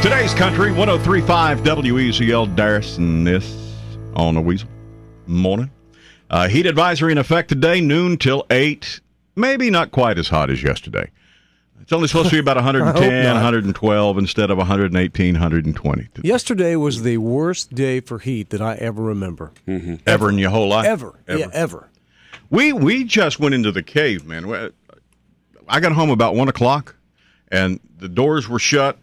Today's country, 103.5 WEZL Darrison, this on the Weasel. Morning. Heat advisory in effect today, noon till 8. Maybe not quite as hot as yesterday. It's only supposed to be about 110, 112 instead of 118, 120. Today. Yesterday was the worst day for heat that I ever remember. Mm-hmm. Ever in your whole life? Ever. Yeah, ever. We just went into the cave, man. I got home about 1 o'clock, and the doors were shut.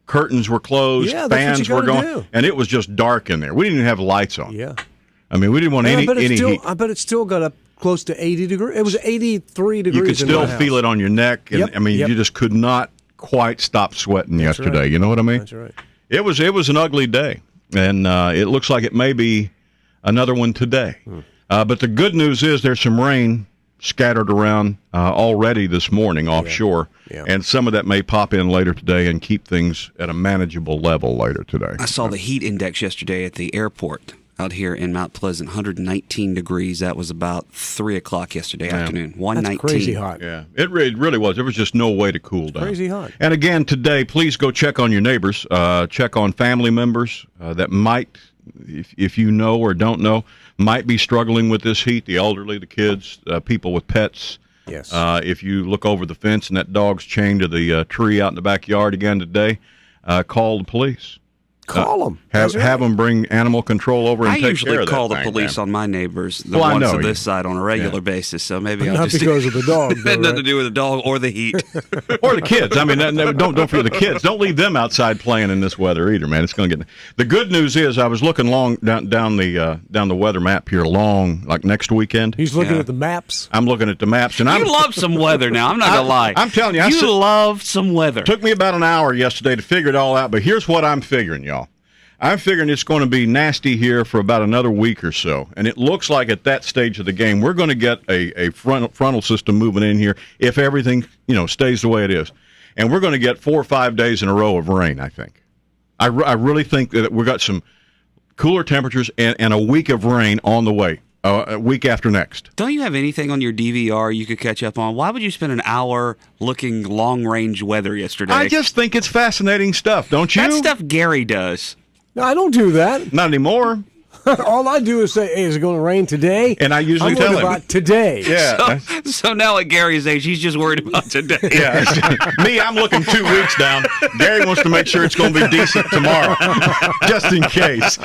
Curtains were closed, fans were going, and it was just dark in there. We didn't even have lights on. Yeah. I mean, we didn't want any heat. I bet it still got up close to 80 degrees. It was 83 degrees. You could still feel it on your neck. And, I mean, you just could not quite stop sweating yesterday. Right. You know what I mean? That's right. It was an ugly day, and it looks like it may be another one today. But the good news is there's some rain scattered around already this morning offshore, and some of that may pop in later today and keep things at a manageable level later today. I saw the heat index yesterday at the airport out here in Mount Pleasant, 119 degrees. That was about 3 o'clock yesterday afternoon. 119. That's crazy hot. Yeah, it really was. There was just no way to cool down. Crazy hot. And again, today, please go check on your neighbors, check on family members that might, if you know or don't know, might be struggling with this heat, the elderly, the kids, people with pets. Yes. If you look over the fence and that dog's chained to the tree out in the backyard again today, call the police. Call them. Have them bring animal control over and take care of that. I usually call the thing, police man. on my neighbors, the ones on this side, on a regular basis. So maybe I'll not just because of the dog. Had nothing to do with the dog or the heat, or the kids. I mean, don't forget the kids. Don't leave them outside playing in this weather either, man. It's going to get. The good news is, I was looking long down the weather map here, like next weekend. He's looking at the maps. I'm looking at the maps, and you love some weather now. I'm not gonna lie. I'm telling you, you love some weather. It took me about an hour yesterday to figure it all out, but here's what I'm figuring, y'all. I'm figuring it's going to be nasty here for about another week or so, and it looks like at that stage of the game we're going to get a frontal system moving in here if everything stays the way it is, and we're going to get 4 or 5 days in a row of rain. I think, I really think that we've got some cooler temperatures and a week of rain on the way, a week after next. Don't you have anything on your DVR you could catch up on? Why would you spend an hour looking long-range weather yesterday? I just think it's fascinating stuff, don't you? That stuff Gary does. No, I don't do that. Not anymore. All I do is say, hey, is it going to rain today? And I usually tell him about today. Yeah. So now at Gary's age, he's just worried about today. Yeah. Me, I'm looking 2 weeks down. Gary wants to make sure it's going to be decent tomorrow, just in case.